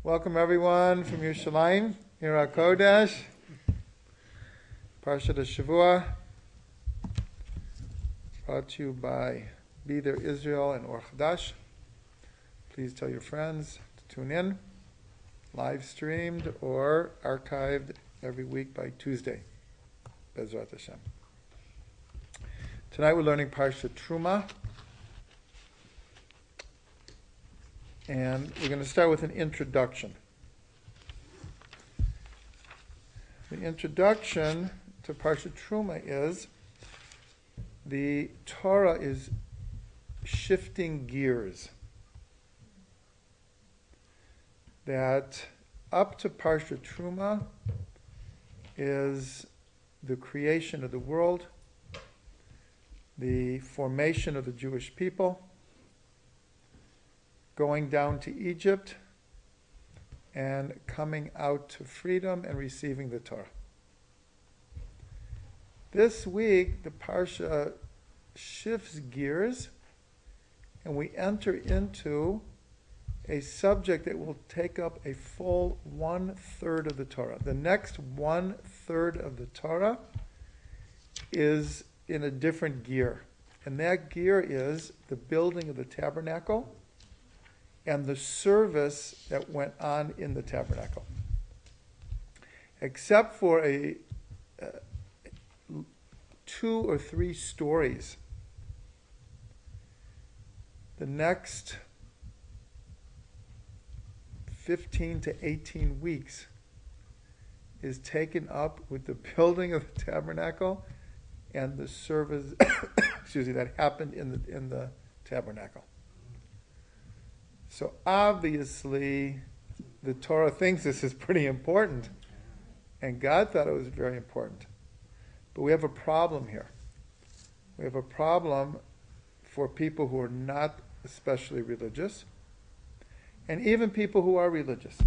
Welcome everyone from Yerushalayim, Ira Kodesh, Parsha de Shavua, brought to you by Be There Israel and Or Chadash. Please tell your friends to tune in, live streamed or archived every week by Tuesday, Bezrat Hashem. Tonight we're learning Parsha Trugman, and we're going to start with an introduction. The introduction to Parsha Trugman is the Torah is shifting gears. That up to Parsha Trugman is the creation of the world, the formation of the Jewish people, going down to Egypt, and coming out to freedom and receiving the Torah. This week, the Parsha shifts gears, and we enter into a subject that will take up a full 1/3 of the Torah. The next 1/3 of the Torah is in a different gear, and that gear is the building of the tabernacle and the service that went on in the tabernacle. Except for 2 or 3 stories, the next 15 to 18 weeks is taken up with the building of the tabernacle and the service that happened in the tabernacle. So obviously, the Torah thinks this is pretty important, and God thought it was very important. But we have a problem here. We have a problem for people who are not especially religious, and even people who are religious.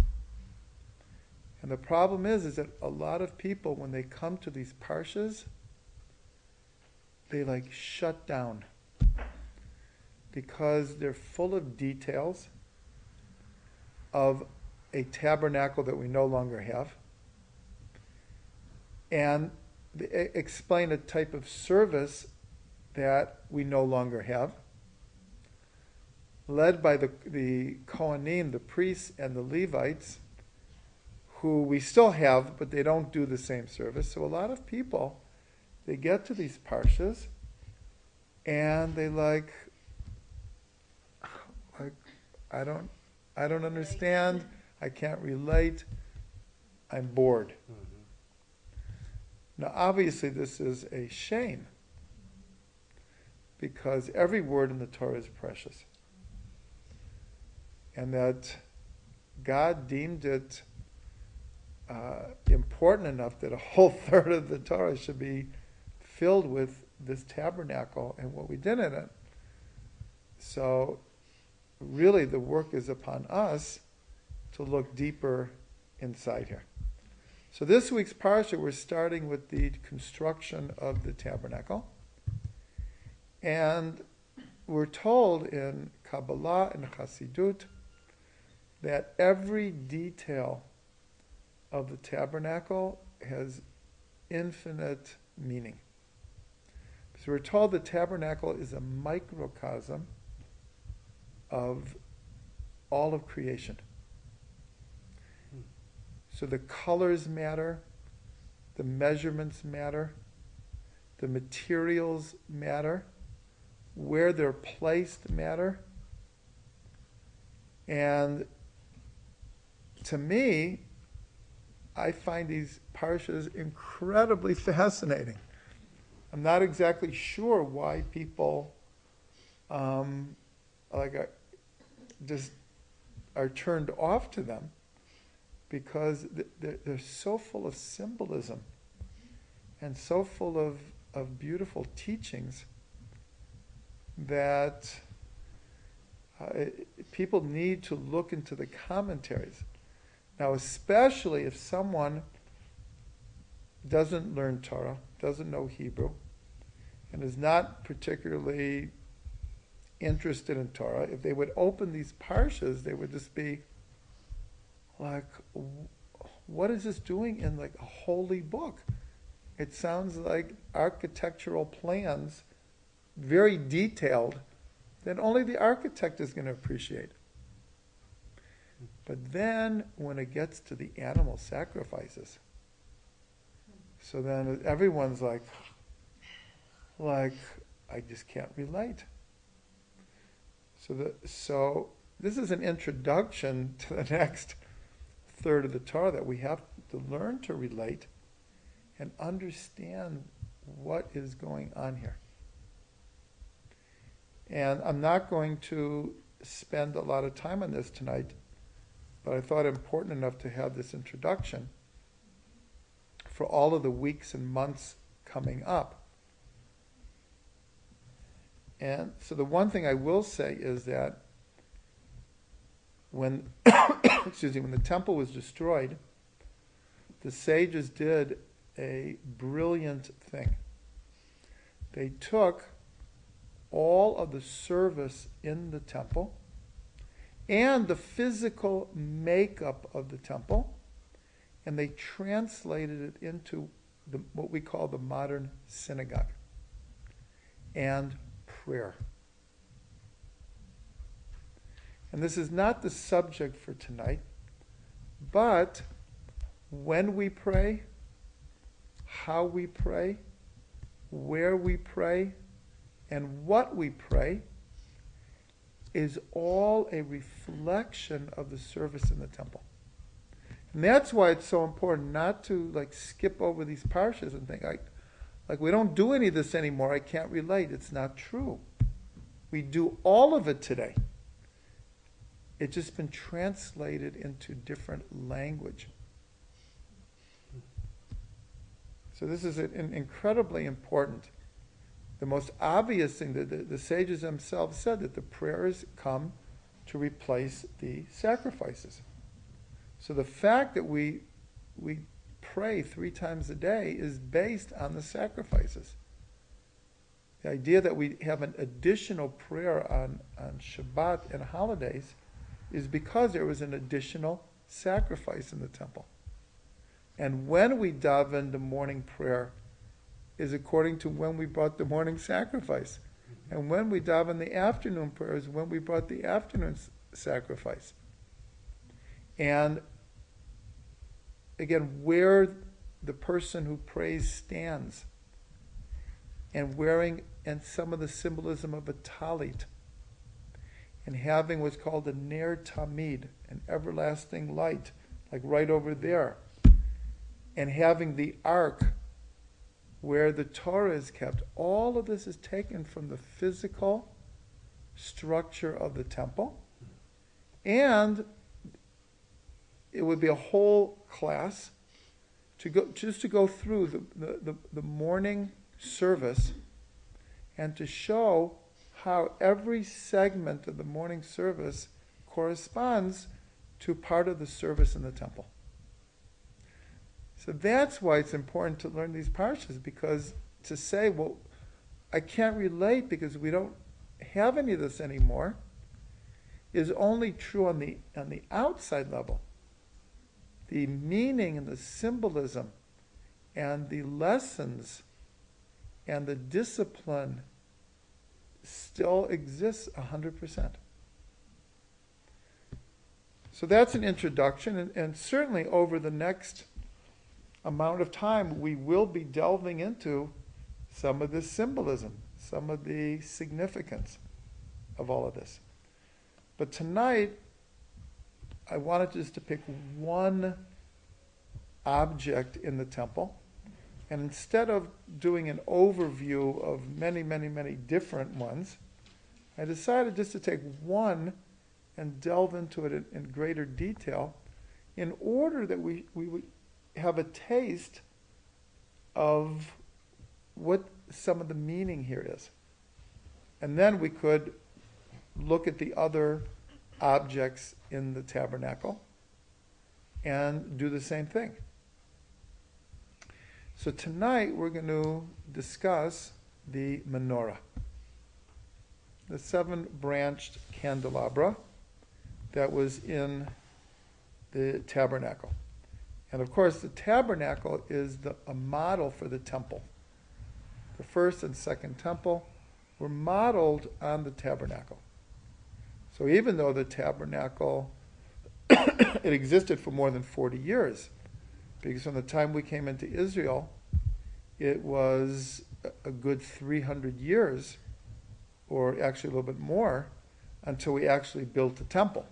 And the problem is that a lot of people, when they come to these parshas, they shut down because they're full of details of a tabernacle that we no longer have, and they explain a type of service that we no longer have, led by the Kohanim, the priests, and the Levites, who we still have, but they don't do the same service. So a lot of people, they get to these parshas, and they I don't understand. I can't relate. I'm bored. Mm-hmm. Now, obviously, this is a shame because every word in the Torah is precious. And that God deemed it important enough that a whole 1/3 of the Torah should be filled with this tabernacle and what we did in it. So, really, the work is upon us to look deeper inside here. So this week's Parsha, we're starting with the construction of the tabernacle. And we're told in Kabbalah and Chassidut that every detail of the tabernacle has infinite meaning. So we're told the tabernacle is a microcosm of all of creation. So the colors matter, the measurements matter, the materials matter, where they're placed matter. And to me, I find these parshas incredibly fascinating. I'm not exactly sure why people just are turned off to them because they're so full of symbolism and so full of beautiful teachings that people need to look into the commentaries. Now, especially if someone doesn't learn Torah, doesn't know Hebrew, and is not particularly interested in Torah, if they would open these parshas, they would just be like, what is this doing in like a holy book? It sounds like architectural plans, very detailed, that only the architect is going to appreciate. But then when it gets to the animal sacrifices, so then everyone's like, I just can't relate. So this is an introduction to the next third of the Torah, that we have to learn to relate and understand what is going on here. And I'm not going to spend a lot of time on this tonight, but I thought it important enough to have this introduction for all of the weeks and months coming up. And so the one thing I will say is that when when the temple was destroyed, the sages did a brilliant thing. They took all of the service in the temple and the physical makeup of the temple, and they translated it into what we call the modern synagogue and prayer. And this is not the subject for tonight, but when we pray, how we pray, where we pray, and what we pray is all a reflection of the service in the temple. And that's why it's so important not to skip over these parshas and think, we don't do any of this anymore, I can't relate. It's not true. We do all of it today. It's just been translated into different language. So this is incredibly important. The most obvious thing that the sages themselves said, that the prayers come to replace the sacrifices. So the fact that we pray 3 times a day is based on the sacrifices. The idea that we have an additional prayer on Shabbat and holidays is because there was an additional sacrifice in the temple. And when we daven the morning prayer is according to when we brought the morning sacrifice. And when we daven the afternoon prayer is when we brought the afternoon sacrifice. And again, where the person who prays stands, and wearing and some of the symbolism of a talit, and having what's called a ner tamid, an everlasting light, like right over there, and having the ark where the Torah is kept. All of this is taken from the physical structure of the temple, and it would be a whole class to go through the morning service and to show how every segment of the morning service corresponds to part of the service in the temple. So that's why it's important to learn these parshas, because to say, well, I can't relate because we don't have any of this anymore, is only true on the outside level. The meaning and the symbolism and the lessons and the discipline still exists 100%. So that's an introduction, and certainly over the next amount of time we will be delving into some of this symbolism, some of the significance of all of this. But tonight I wanted just to pick one object in the temple, and instead of doing an overview of many, many, many different ones, I decided just to take one and delve into it in greater detail in order that we would have a taste of what some of the meaning here is. And then we could look at the other objects in the tabernacle and do the same thing. So tonight we're going to discuss the menorah, the 7-branched candelabra that was in the tabernacle. And of course, the tabernacle is a model for the temple. The first and second temple were modeled on the tabernacle. So even though the tabernacle, it existed for more than 40 years, because from the time we came into Israel, it was a good 300 years, or actually a little bit more, until we actually built the temple.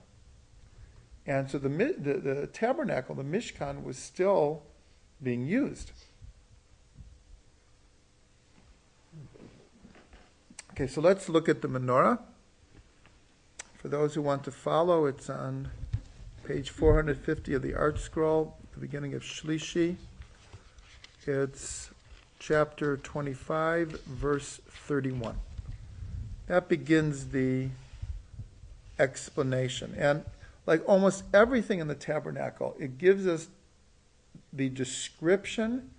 And so the tabernacle, the Mishkan, was still being used. Okay, so let's look at the menorah. For those who want to follow, it's on page 450 of the Art Scroll, the beginning of Shlishi. It's chapter 25, verse 31. That begins the explanation. And like almost everything in the tabernacle, it gives us the description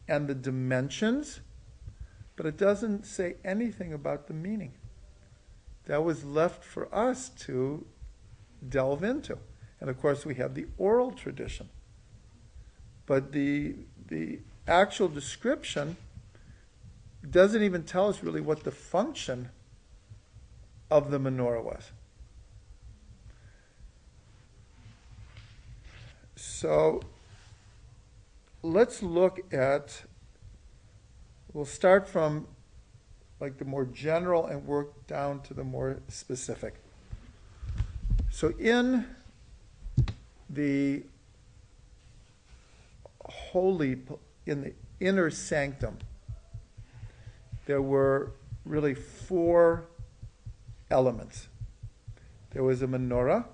and the dimensions, but it doesn't say anything about the meaning. That was left for us to delve into. And of course, we have the oral tradition. But the actual description doesn't even tell us really what the function of the menorah was. So let's look at, we'll start from like the more general and work down to the more specific. So in the in the inner sanctum, there were really 4 elements. There was a menorah.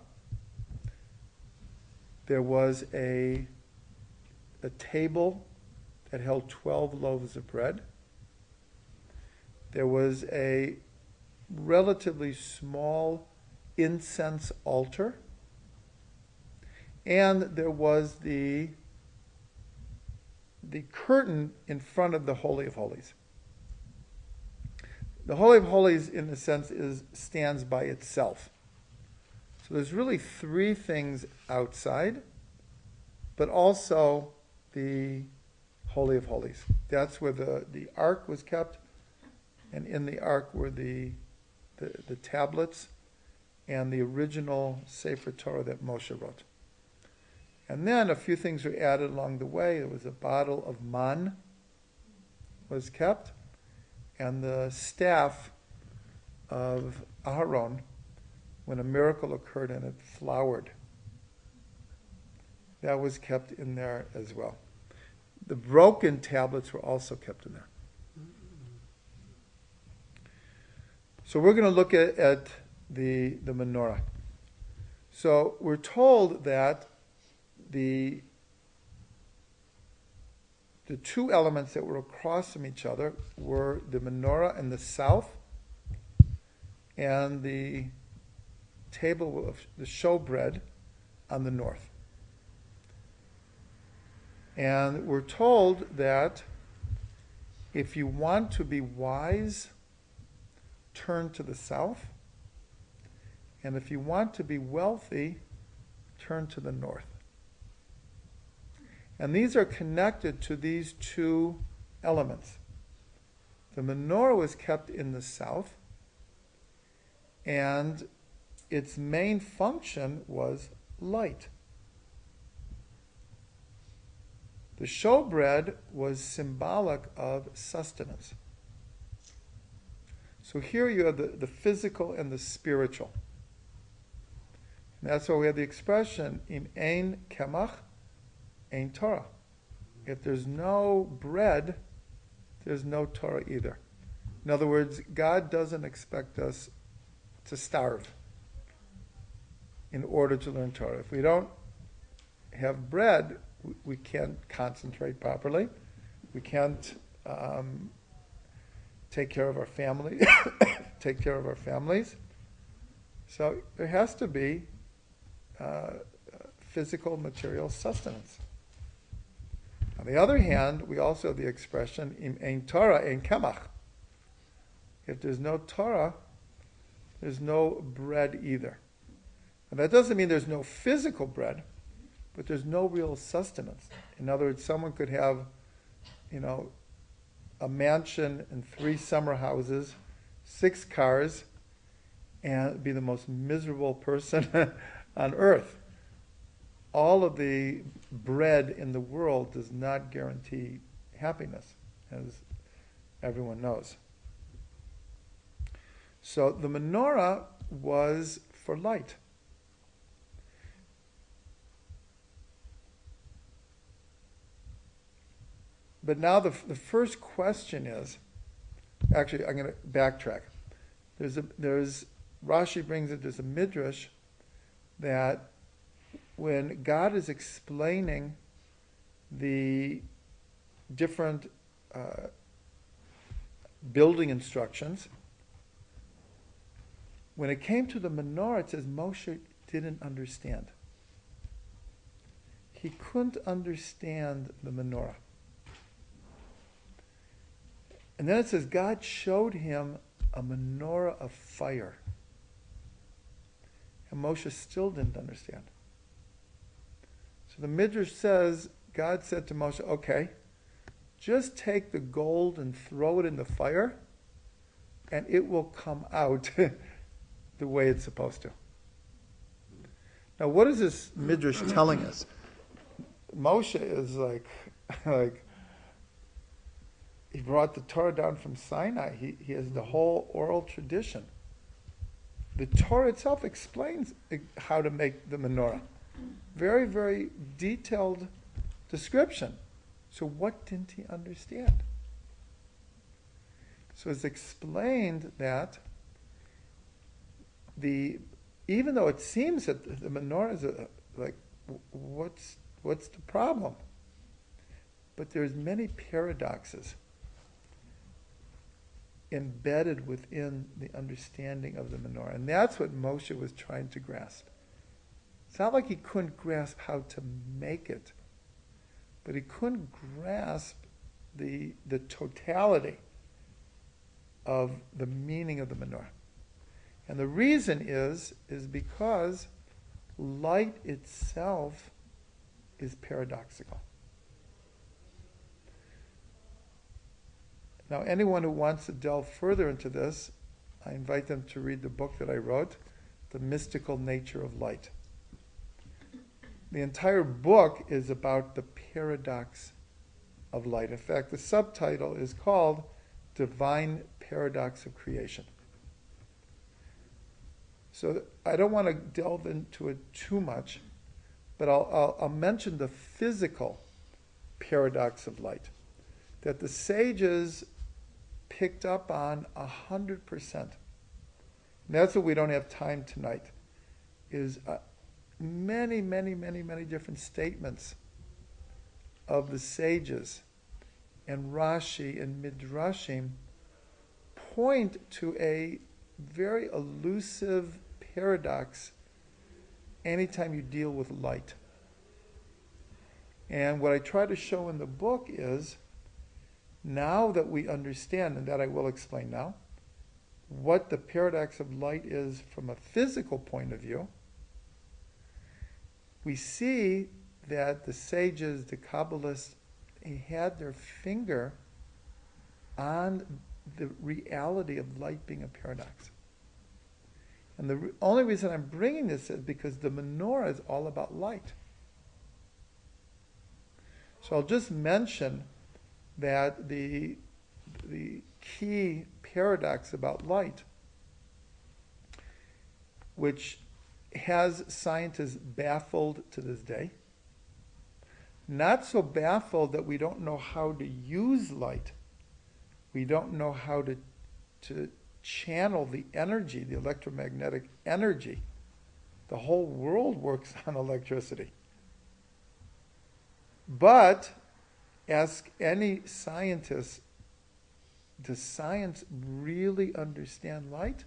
There was a table that held 12 loaves of bread. There was a relatively small incense altar. And there was the curtain in front of the Holy of Holies. The Holy of Holies, in a sense, stands by itself. So there's really 3 things outside, but also the Holy of Holies. That's where the ark was kept, and in the ark were the tablets and the original Sefer Torah that Moshe wrote. And then a few things were added along the way. There was a bottle of man was kept, and the staff of Aharon, when a miracle occurred and it flowered, that was kept in there as well. The broken tablets were also kept in there. So we're going to look at the menorah. So we're told that the 2 elements that were across from each other were the menorah in the south and the table of the showbread on the north. And we're told that if you want to be wise, turn to the south. And if you want to be wealthy, turn to the north. And these are connected to these 2 elements. The menorah was kept in the south, and its main function was light. The showbread was symbolic of sustenance. So here you have the physical and the spiritual. And that's why we have the expression, Im ein kemach, ein Torah. If there's no bread, there's no Torah either. In other words, God doesn't expect us to starve in order to learn Torah. If we don't have bread, we can't concentrate properly. We can't take care of our family, take care of our families. So there has to be physical, material sustenance. On the other hand, we also have the expression, im ein Torah, ein kamach. If there's no Torah, there's no bread either. And that doesn't mean there's no physical bread, but there's no real sustenance. In other words, someone could have, a mansion and 3 summer houses, 6 cars, and be the most miserable person on earth. All of the bread in the world does not guarantee happiness, as everyone knows. So the menorah was for light. But now the first question is, actually I'm going to backtrack. There's Rashi brings it, there's a midrash that when God is explaining the different building instructions, when it came to the menorah, it says Moshe didn't understand. He couldn't understand the menorah. And then it says God showed him a menorah of fire. And Moshe still didn't understand. So the Midrash says, God said to Moshe, okay, just take the gold and throw it in the fire, and it will come out the way it's supposed to. Now, what is this Midrash telling us? Moshe is like he brought the Torah down from Sinai. He has the whole oral tradition. The Torah itself explains how to make the menorah. Very, very detailed description. So what didn't he understand? So it's explained that even though it seems that the menorah is what's the problem? But there's many paradoxes embedded within the understanding of the menorah. And that's what Moshe was trying to grasp. It's not like he couldn't grasp how to make it, but he couldn't grasp the totality of the meaning of the menorah. And the reason is because light itself is paradoxical. Now, anyone who wants to delve further into this, I invite them to read the book that I wrote, The Mystical Nature of Light. The entire book is about the paradox of light. In fact, the subtitle is called Divine Paradox of Creation. So I don't want to delve into it too much, but I'll mention the physical paradox of light that the sages picked up on 100%. And that's what we don't have time tonight, is many, many, many, many different statements of the sages and Rashi and Midrashim point to a very elusive paradox anytime you deal with light. And what I try to show in the book is, now that we understand, and that I will explain now, what the paradox of light is from a physical point of view, we see that the sages, the Kabbalists, they had their finger on the reality of light being a paradox. And the only reason I'm bringing this is because the menorah is all about light. So I'll just mention that the key paradox about light, which has scientists baffled to this day, not so baffled that we don't know how to use light. We don't know how to channel the energy, the electromagnetic energy. The whole world works on electricity. But ask any scientist, does science really understand light?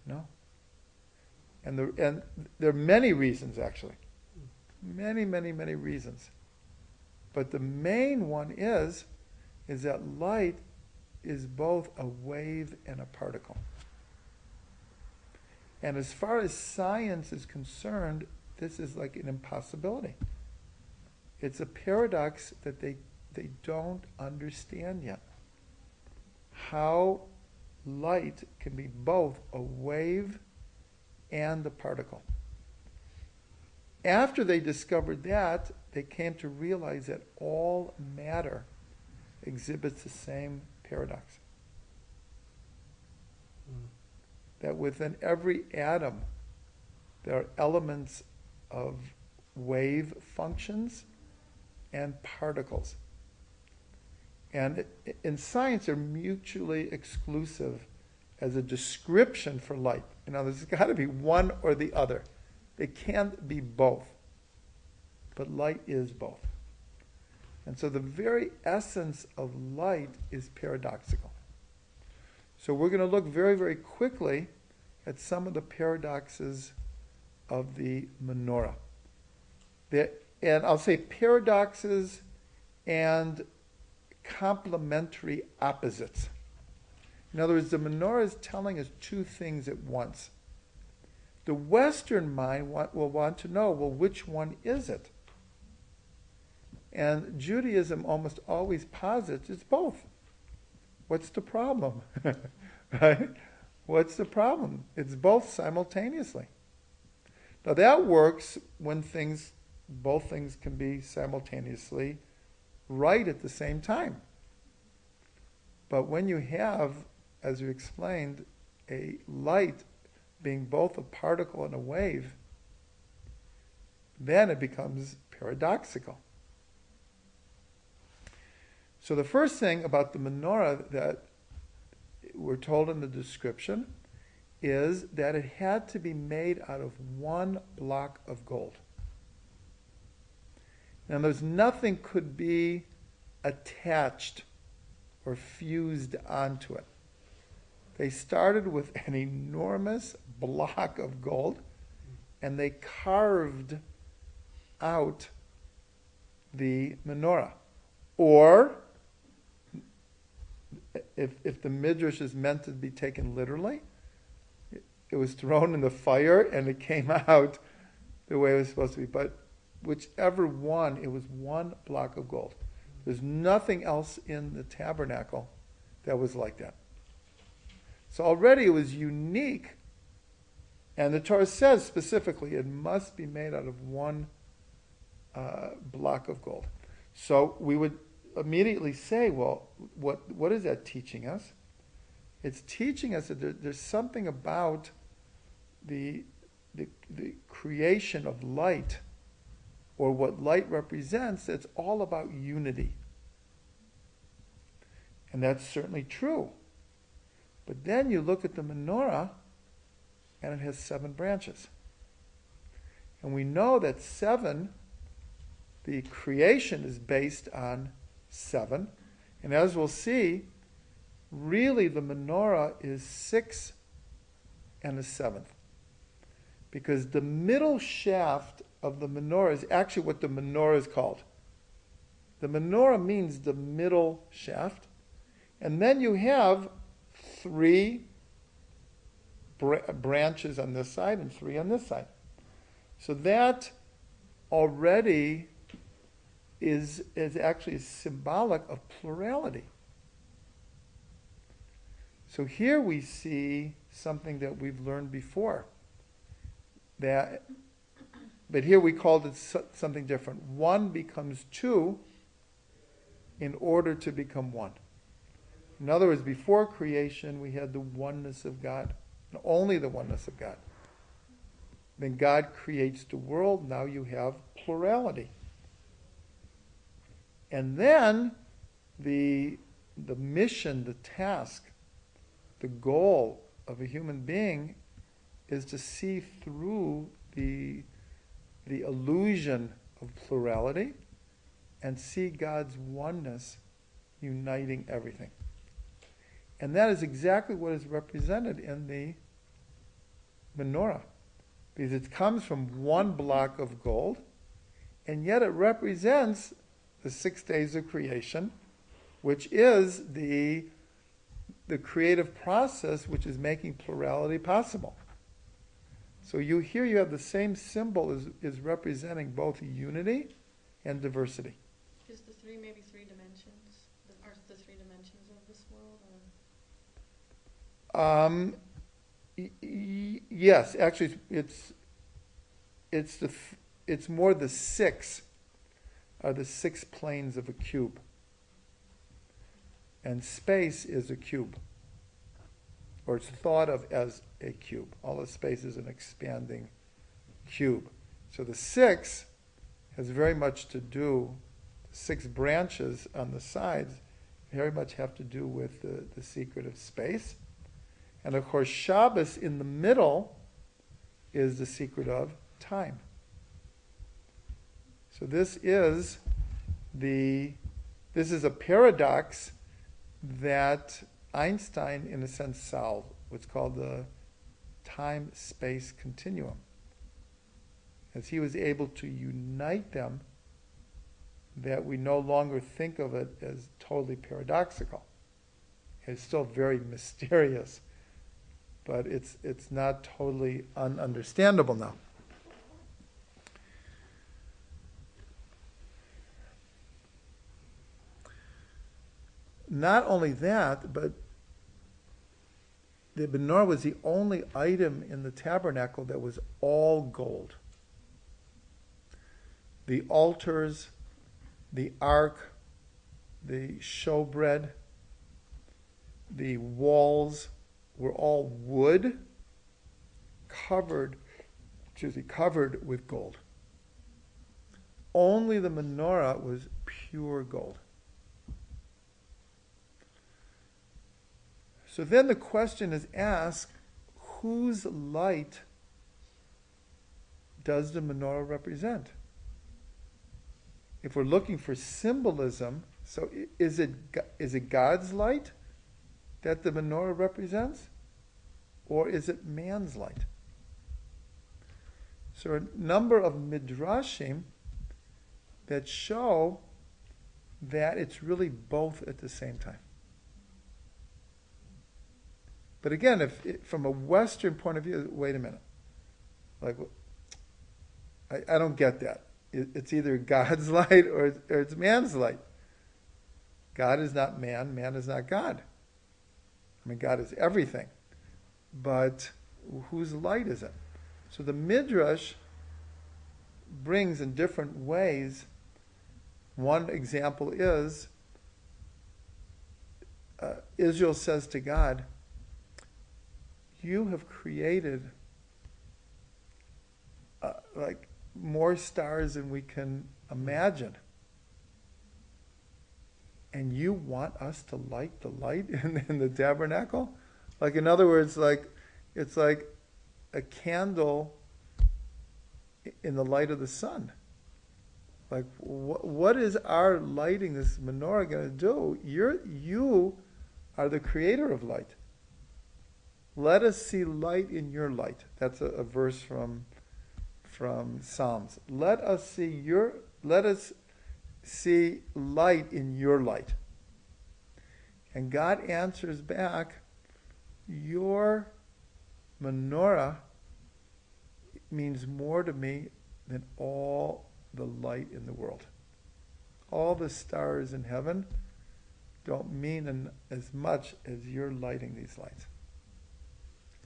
No. And there are many reasons, actually. Many, many, many reasons. But the main one is that light is both a wave and a particle. And as far as science is concerned, this is like an impossibility. It's a paradox that they don't understand yet. How light can be both a wave and a particle. After they discovered that, they came to realize that all matter exhibits the same paradox. That within every atom, there are elements of wave functions and particles. And in science, they're mutually exclusive as a description for light. There's got to be one or the other. They can't be both. But light is both. And so the very essence of light is paradoxical. So we're going to look very, very quickly at some of the paradoxes of the menorah. And I'll say paradoxes and complementary opposites. In other words, the menorah is telling us two things at once. The Western mind will want to know, well, which one is it? And Judaism almost always posits it's both. What's the problem? Right? What's the problem? It's both simultaneously. Now that works when both things can be simultaneously right at the same time. But when you have, as you explained, a light being both a particle and a wave, then it becomes paradoxical. So the first thing about the menorah that we're told in the description is that it had to be made out of one block of gold. Now there's nothing could be attached or fused onto it. They started with an enormous block of gold and they carved out the menorah. Or, if the midrash is meant to be taken literally, it was thrown in the fire and it came out the way it was supposed to be. But whichever one, it was one block of gold. There's nothing else in the tabernacle that was like that. So already it was unique, and the Torah says specifically it must be made out of one block of gold. So we would immediately say, well, what is that teaching us? It's teaching us that there's something about the creation of light, or what light represents, that's all about unity. And that's certainly true. But then you look at the menorah, and it has 7 branches. And we know that 7, the creation is based on 7. And as we'll see, really the menorah is 6 and a 7th. Because the middle shaft of the menorah is actually what the menorah is called. The menorah means the middle shaft. And then you have 3 branches on this side and 3 on this side. So that already is actually symbolic of plurality. So here we see something that we've learned before. But here we called it something different. 1 becomes 2 in order to become 1. In other words, before creation, we had the oneness of God, only the oneness of God. Then God creates the world. Now you have plurality. And then the mission, the task the goal of a human being is to see through the illusion of plurality and see God's oneness uniting everything. And that is exactly what is represented in the menorah, because it comes from one block of gold, and yet it represents the 6 days of creation, which is the creative process which is making plurality possible. So you have the same symbol is representing both unity and diversity. Is the three maybe three dimensions? Are the three dimensions of this world? Or? Yes, actually, it's more the 6 are the 6 planes of a cube, and space is a cube, or it's thought of as a cube. All of space is an expanding cube. So the 6 has very much to do. 6 branches on the sides very much have to do with the secret of space. And of course, Shabbos in the middle is the secret of time. So this is a paradox that Einstein, in a sense, solved, what's called the time-space continuum. As he was able to unite them, that we no longer think of it as totally paradoxical. It's still very mysterious, but it's not totally ununderstandable now. Not only that, but the menorah was the only item in the tabernacle that was all gold. The altars, the ark, the showbread, the walls were all wood covered with gold. Only the menorah was pure gold. So then the question is asked, whose light does the menorah represent? If we're looking for symbolism, so is it God's light that the menorah represents? Or is it man's light? So a number of midrashim that show that it's really both at the same time. But again, from a Western point of view, wait a minute. Like, I don't get that. It's either God's light or it's man's light. God is not man, man is not God. I mean, God is everything. But whose light is it? So the Midrash brings in different ways. One example is Israel says to God, you have created like more stars than we can imagine. And you want us to light the light in the tabernacle? Like, in other words, like it's like a candle in the light of the sun. Like, what is our lighting this menorah going to do? You are the creator of light. Let us see light in your light. That's a verse from Psalms. Let us see light in your light. And God answers back, your menorah means more to me than all the light in the world. All the stars in heaven don't mean as much as you're lighting these lights.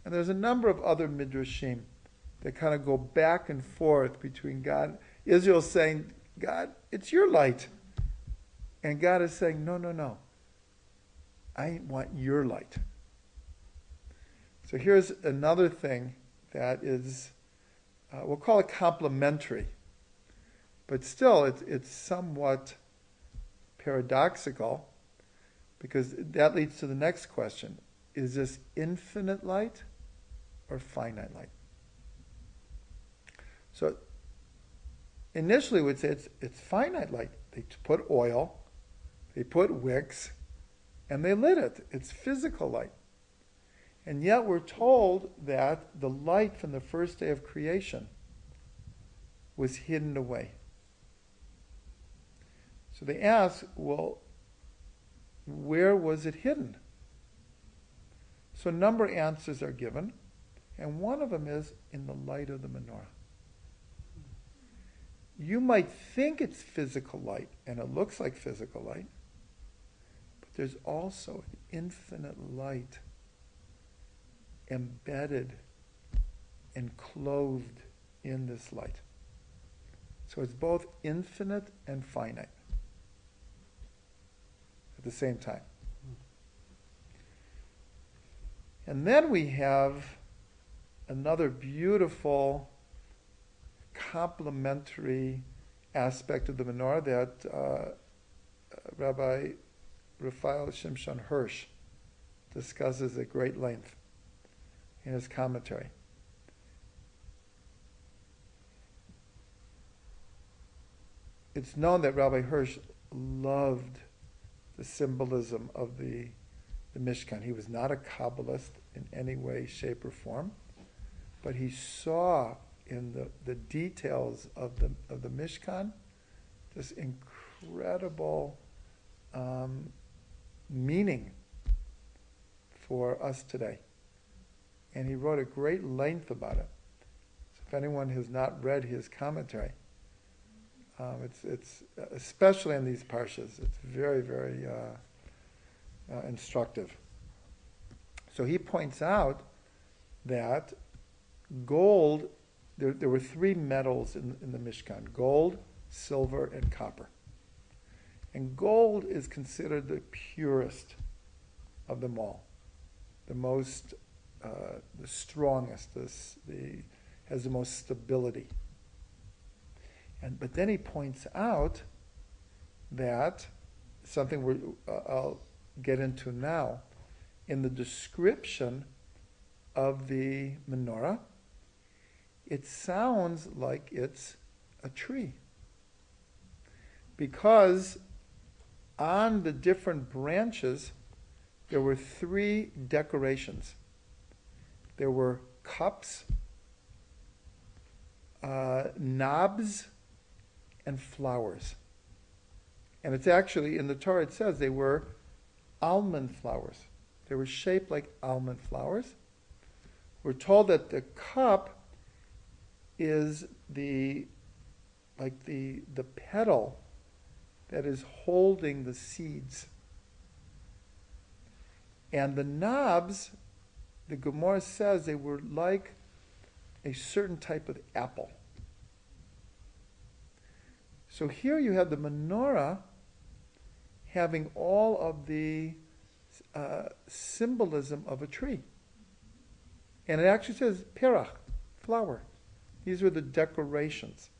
And there's a number of other midrashim that kind of go back and forth between God. Israel saying, God, it's your light. And God is saying, no. I want your light. So here's another thing that is, we'll call it complementary. But still, it's somewhat paradoxical, because that leads to the next question. is this infinite light or finite light? So initially we'd say it's finite light. They put oil, they put wicks, and they lit it. It's physical light. And yet we're told that the light from the first day of creation was hidden away. So they ask, well, where was it hidden? So a number of answers are given, and one of them is in the light of the menorah. You might think it's physical light, and it looks like physical light, but there's also an infinite light embedded and clothed in this light. So it's both infinite and finite at the same time. And then we have another beautiful complementary aspect of the menorah that Rabbi Raphael Shimshon Hirsch discusses at great length in his commentary. It's known that Rabbi Hirsch loved the symbolism of the Mishkan. He was not a Kabbalist in any way, shape, or form, but he saw in the details of the Mishkan this incredible meaning for us today. And he wrote at great length about it. So if anyone has not read his commentary, it's especially in these parshas, it's very, very instructive. So he points out that gold, there were three metals in the Mishkan: gold, silver, and copper. And gold is considered the purest of them all, the most, the strongest, has the most stability. But then he points out that something I'll get into now, in the description of the menorah, it sounds like it's a tree. Because on the different branches, there were three decorations. There were cups, knobs, and flowers. And it's actually, in the Torah it says they were almond flowers. They were shaped like almond flowers. We're told that the cup is the petal that is holding the seeds. And the knobs, the Gemara says they were like a certain type of apple. So here you have the menorah having all of the symbolism of a tree. And it actually says perach, flower. These were the decorations.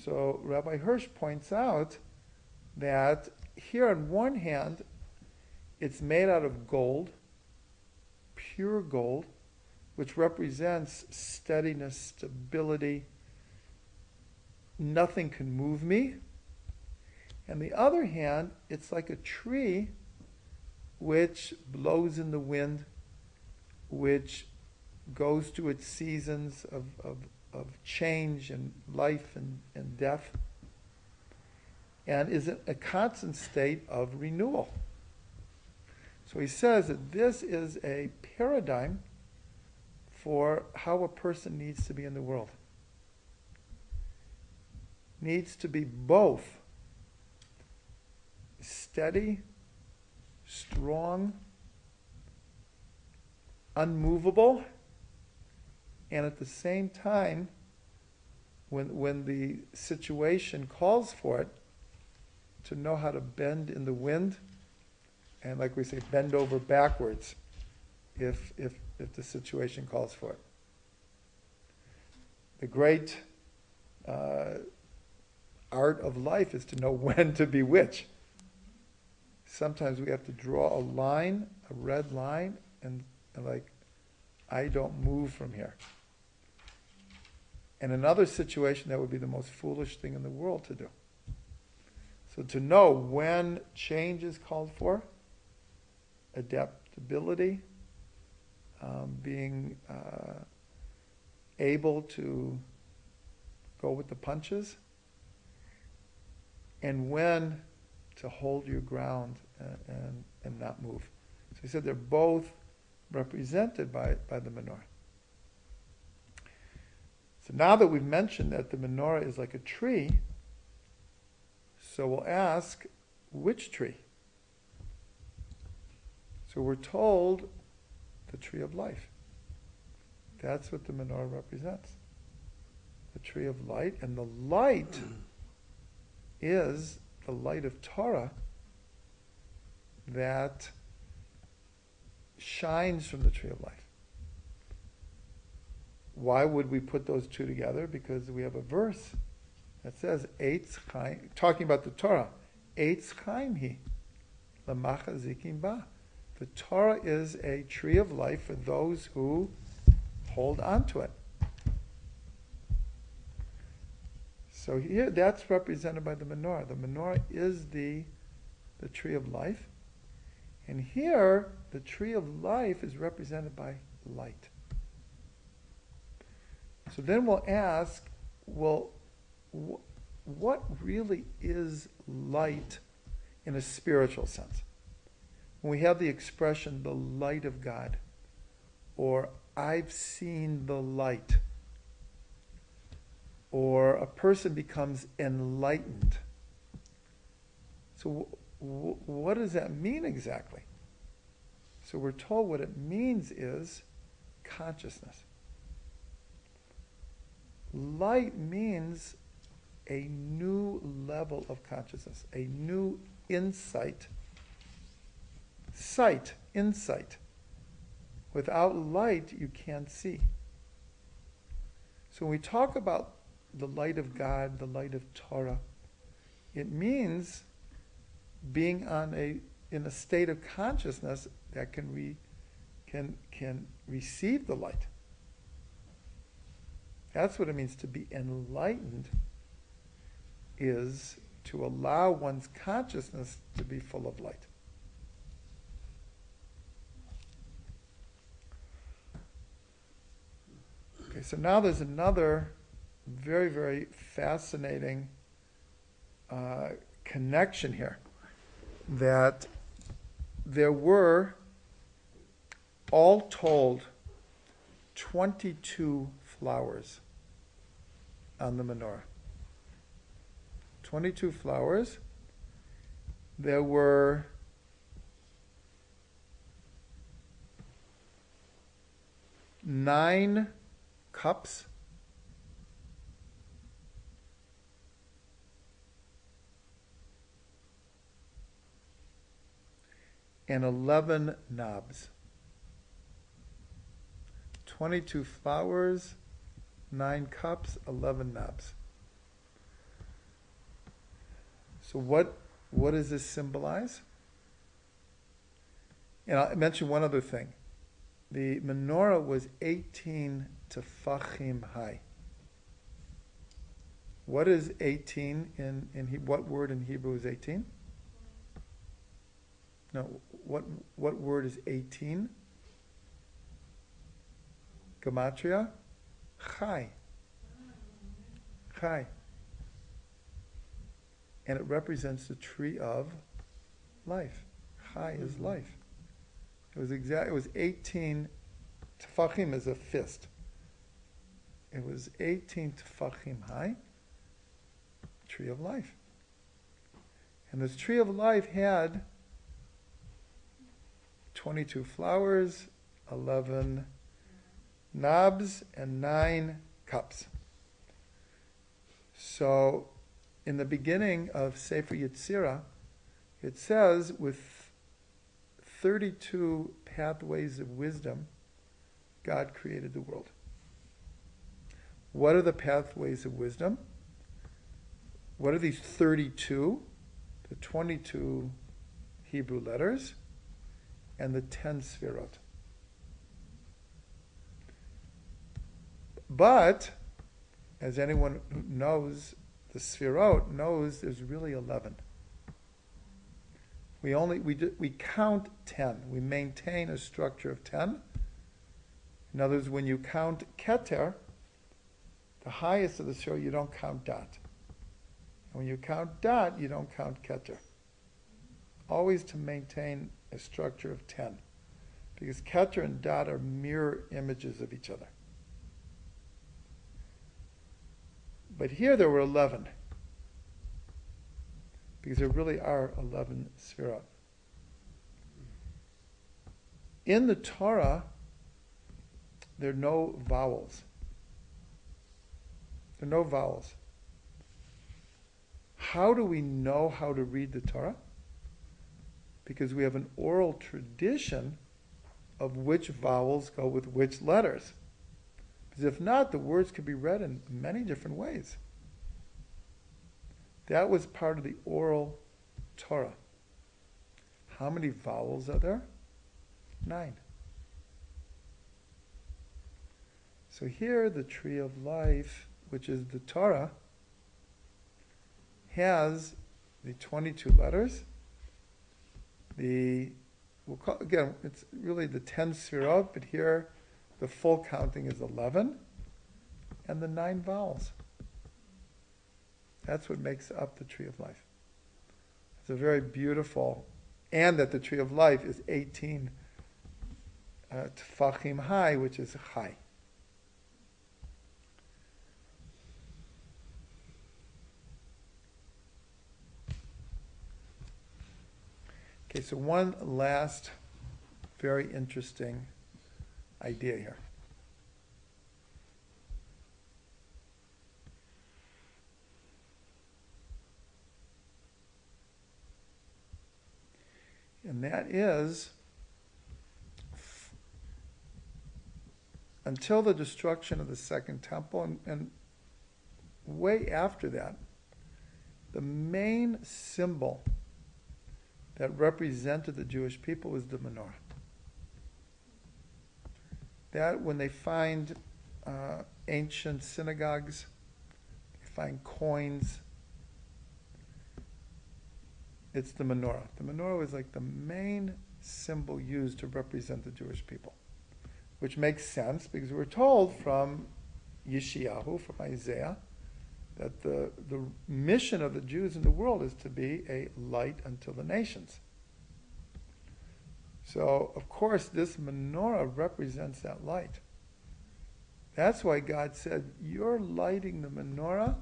So Rabbi Hirsch points out that here on one hand, it's made out of gold, pure gold, which represents steadiness, stability. Nothing can move me. On the other hand, it's like a tree which blows in the wind, which goes through its seasons of change and life and death, and is a constant state of renewal. So he says that this is a paradigm for how a person needs to be in the world. Needs to be both steady, strong, unmovable, and at the same time, when the situation calls for it, to know how to bend in the wind, and like we say, bend over backwards if the situation calls for it. The great art of life is to know when to be which. sometimes we have to draw a line, a red line, and like, I don't move from here. In another situation, that would be the most foolish thing in the world to do. So to know when change is called for, adaptability, being able to go with the punches, and when to hold your ground and not move. So he said they're both represented by the menorah. So now that we've mentioned that the menorah is like a tree, so we'll ask, which tree? So we're told the tree of life. That's what the menorah represents. The tree of light. And the light is the light of Torah that shines from the tree of life. Why would we put those two together? Because we have a verse that says, Eitz Chaim, talking about the Torah, Eitz Chaim hi, Lamacha Zikim ba. The Torah is a tree of life for those who hold on to it. So here, that's represented by the menorah. The menorah is the tree of life. And here, the tree of life is represented by light. So then we'll ask, well, what really is light in a spiritual sense? When we have the expression, the light of God, or I've seen the light, or a person becomes enlightened. So what does that mean exactly? So we're told what it means is consciousness. Light means a new level of consciousness, a new insight. Sight, insight. Without light, you can't see. So when we talk about the light of God, the light of Torah, it means being in a state of consciousness that can receive the light. That's what it means to be enlightened, is to allow one's consciousness to be full of light. Okay, so now there's another very, very fascinating connection here, that there were, all told, 22 flowers on the menorah. 22 flowers. There were 9 cups. And 11 knobs. 22 flowers, 9 cups, 11 knobs. So what does this symbolize? And I'll mention one other thing. The menorah was 18 tefachim high. What is 18 what word in Hebrew is 18? No, what word is 18? Gematria? Chai. Chai. And it represents the tree of life. Chai is life. It was 18 tefachim is a fist. It was 18 tefachim high, tree of life. And this tree of life had 22 flowers, 11 knobs, and 9 cups. So, in the beginning of Sefer Yetzirah, it says, with 32 pathways of wisdom, God created the world. What are the pathways of wisdom? What are these 32? The 22 Hebrew letters and the 10 Sfirot. But, as anyone who knows the Sfirot knows, there's really 11. We count 10. We maintain a structure of 10. In other words, when you count Keter, the highest of the Sfirot, you don't count Dot. And when you count Dot, you don't count Keter. Always to maintain a structure of 10. Because Keter and Dot are mirror images of each other. But here there were 11. Because there really are 11 Sfirot. In the Torah, there are no vowels. There are no vowels. How do we know how to read the Torah? Because we have an oral tradition of which vowels go with which letters. Because if not, the words could be read in many different ways. That was part of the oral Torah. How many vowels are there? 9. So here, the tree of life, which is the Torah, has the 22 letters. Again, it's really the 10 Sfirot, but here the full counting is 11, and the 9 vowels. That's what makes up the tree of life. It's a very beautiful, and that the tree of life is 18 tefachim high, which is high. Okay, so one last very interesting idea here. And that is, until the destruction of the Second Temple, and way after that, the main symbol that represented the Jewish people was the menorah. That, when they find ancient synagogues, they find coins, it's the menorah. The menorah was like the main symbol used to represent the Jewish people, which makes sense because we're told from Yeshayahu, from Isaiah, that the mission of the Jews in the world is to be a light unto the nations. So, of course, this menorah represents that light. That's why God said, your lighting the menorah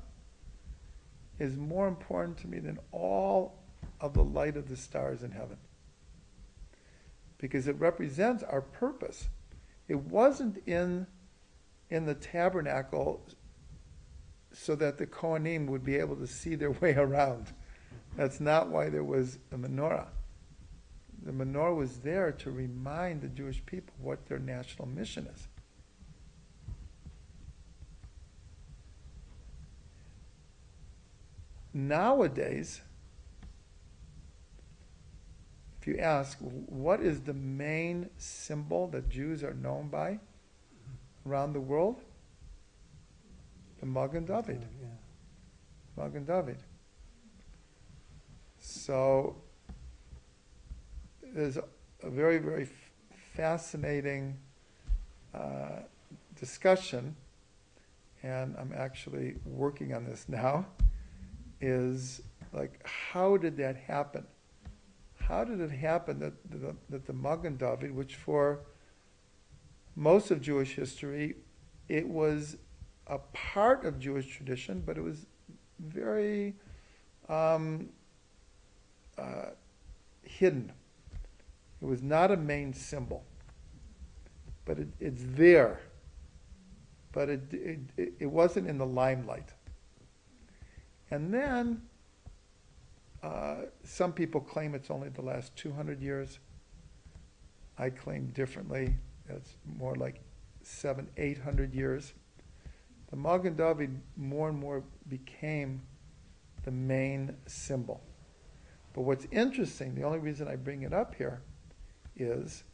is more important to me than all of the light of the stars in heaven. Because it represents our purpose. It wasn't in the tabernacle so that the Kohanim would be able to see their way around. That's not why there was a menorah. The menorah was there to remind the Jewish people what their national mission is. Nowadays, if you ask, what is the main symbol that Jews are known by around the world? The Magen David. Magen David. So there's a very, very fascinating discussion, and I'm actually working on this now, is like, how did that happen? How did it happen that the Magen David, which for most of Jewish history, it was a part of Jewish tradition, but it was very hidden. It was not a main symbol, but it's there. But it wasn't in the limelight. And then some people claim it's only the last 200 years. I claim differently. It's more like 700-800 years. The Magen David more and more became the main symbol. But what's interesting, the only reason I bring it up here, is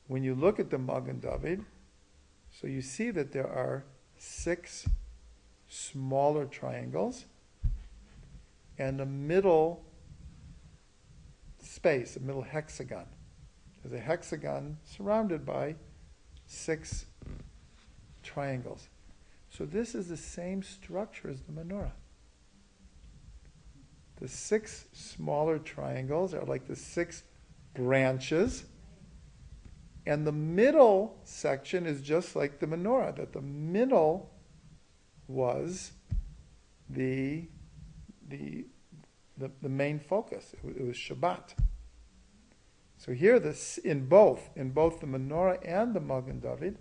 when you look at the Magen David, so you see that there are 6 smaller triangles, and a middle space, a middle hexagon. There's a hexagon surrounded by 6 triangles. So this is the same structure as the menorah. The 6 smaller triangles are like the 6 branches, and the middle section is just like the menorah, that the middle was the main focus. It was Shabbat. So here, in both the menorah and the Magen David,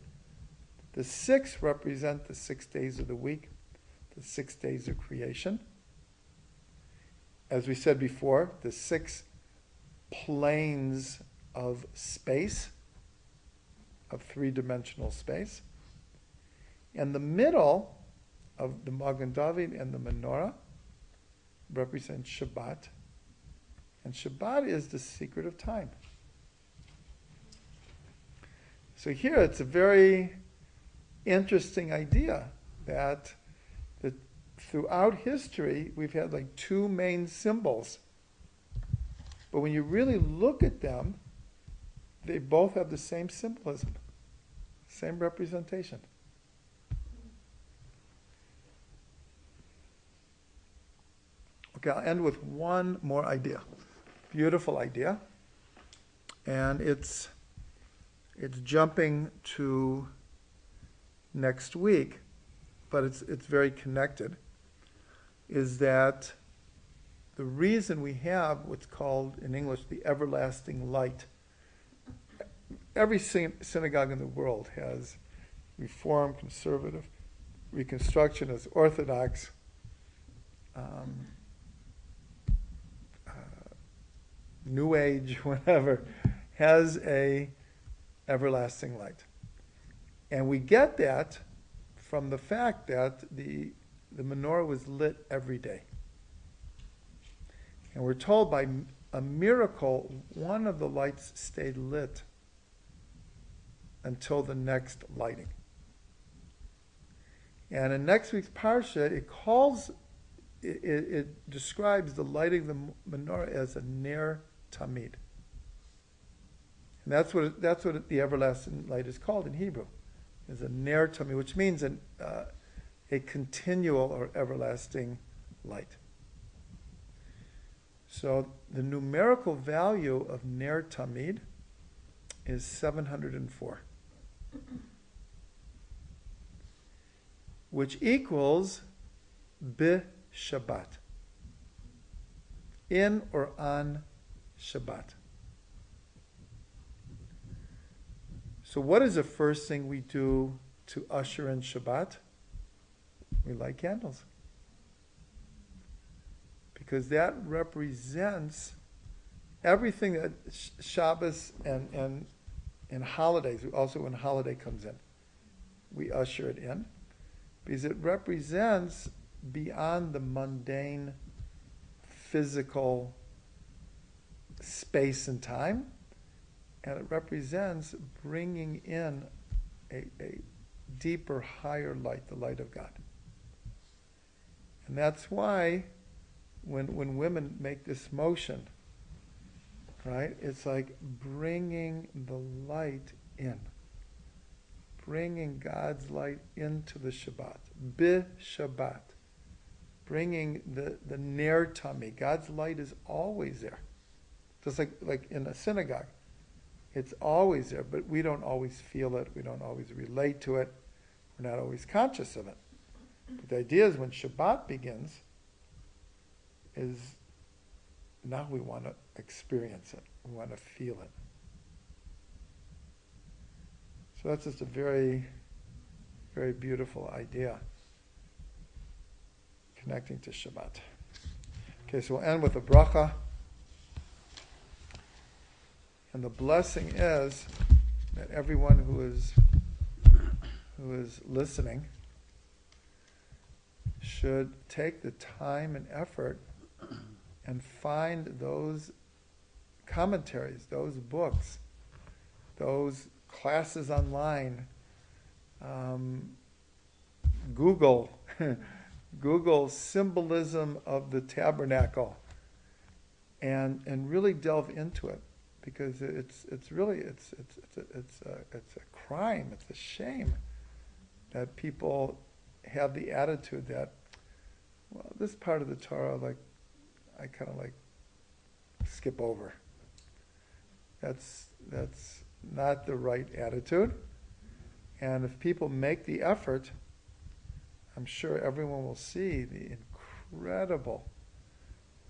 the 6 represent the 6 days of the week, the 6 days of creation. As we said before, the 6 planes of space, of 3-dimensional space. And the middle of the Magen David and the menorah represents Shabbat. And Shabbat is the secret of time. So here it's a very interesting idea that throughout history we've had like 2 main symbols. But when you really look at them, they both have the same symbolism, same representation. Okay, I'll end with one more idea. Beautiful idea. And it's jumping to next week, but it's very connected, is that the reason we have what's called in English the everlasting light. Every synagogue in the world has Reform, Conservative, Reconstructionist, Orthodox, New Age, whatever, has a everlasting light. And we get that from the fact that the menorah was lit every day. And we're told by a miracle, one of the lights stayed lit until the next lighting. And in next week's Parsha, it describes the lighting of the menorah as a ner tamid. And that's what the everlasting light is called in Hebrew, is a ner tamid, which means a continual or everlasting light. So the numerical value of ner tamid is 704, which equals Shabbat, in or on Shabbat. So what is the first thing we do to usher in Shabbat? We light candles. Because that represents everything that Shabbos and holidays, also when holiday comes in, we usher it in. Because it represents beyond the mundane physical space and time, and it represents bringing in a deeper, higher light, the light of God. And that's why when women make this motion, right, it's like bringing the light in. Bringing God's light into the Shabbat. Shabbat. Bringing the ner tamid. God's light is always there. Just like in a synagogue. It's always there, but we don't always feel it. We don't always relate to it. We're not always conscious of it. But the idea is when Shabbat begins, is now we want to experience it. We want to feel it. So that's just a very, very beautiful idea connecting to Shabbat. Okay, so we'll end with a bracha. And the blessing is that everyone who is listening should take the time and effort and find those commentaries, those books, those classes online. Google Google symbolism of the tabernacle, and really delve into it, because it's a crime, it's a shame that people have the attitude that, well, this part of the Torah, like, I kind of like skip over. That's not the right attitude. And if people make the effort, I'm sure everyone will see the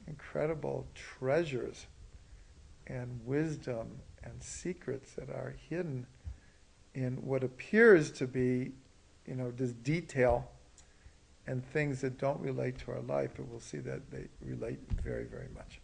incredible treasures and wisdom and secrets that are hidden in what appears to be, just detail and things that don't relate to our life, but we'll see that they relate very, very much.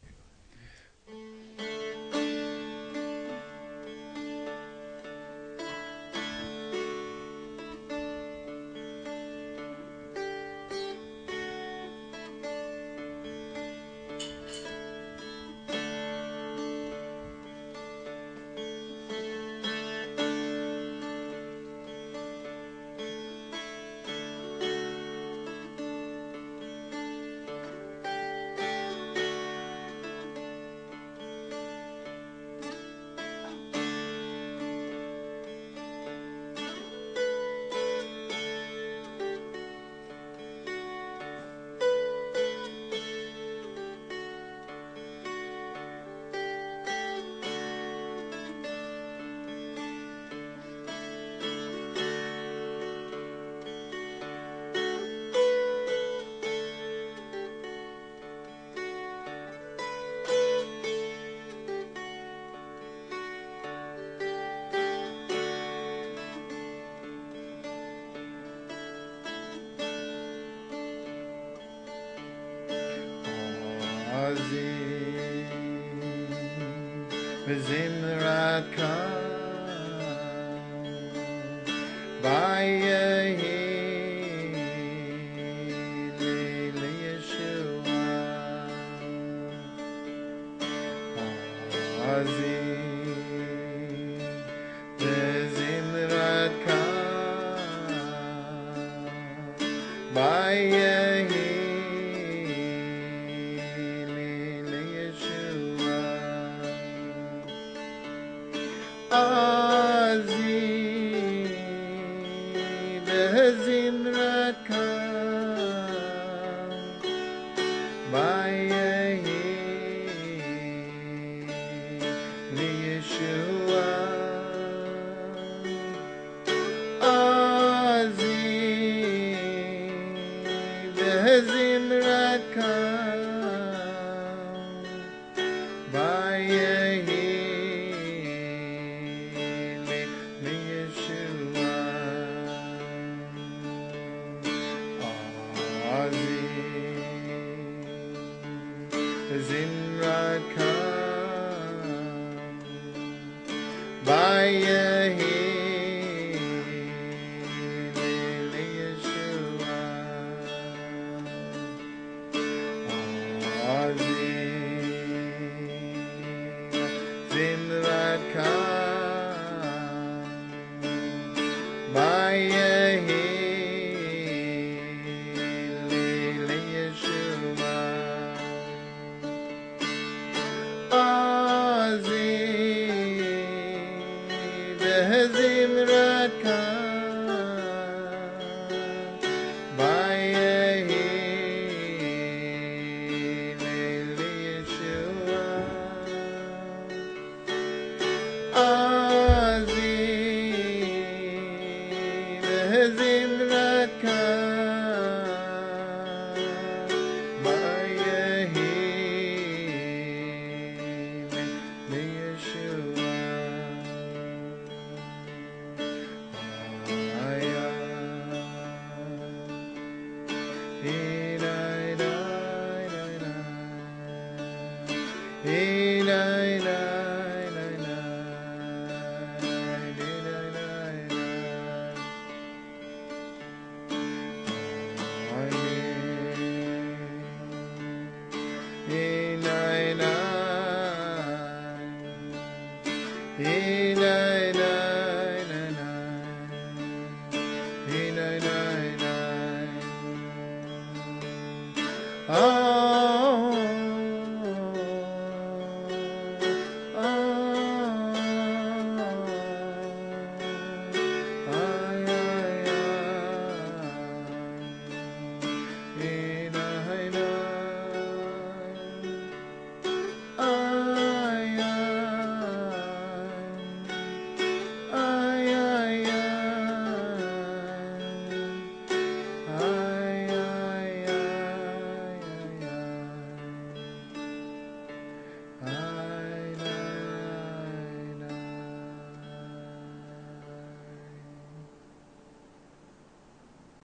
V'zimrat kam b'yehi l'Yeshua azim v'zimrat kam b'yehi nai.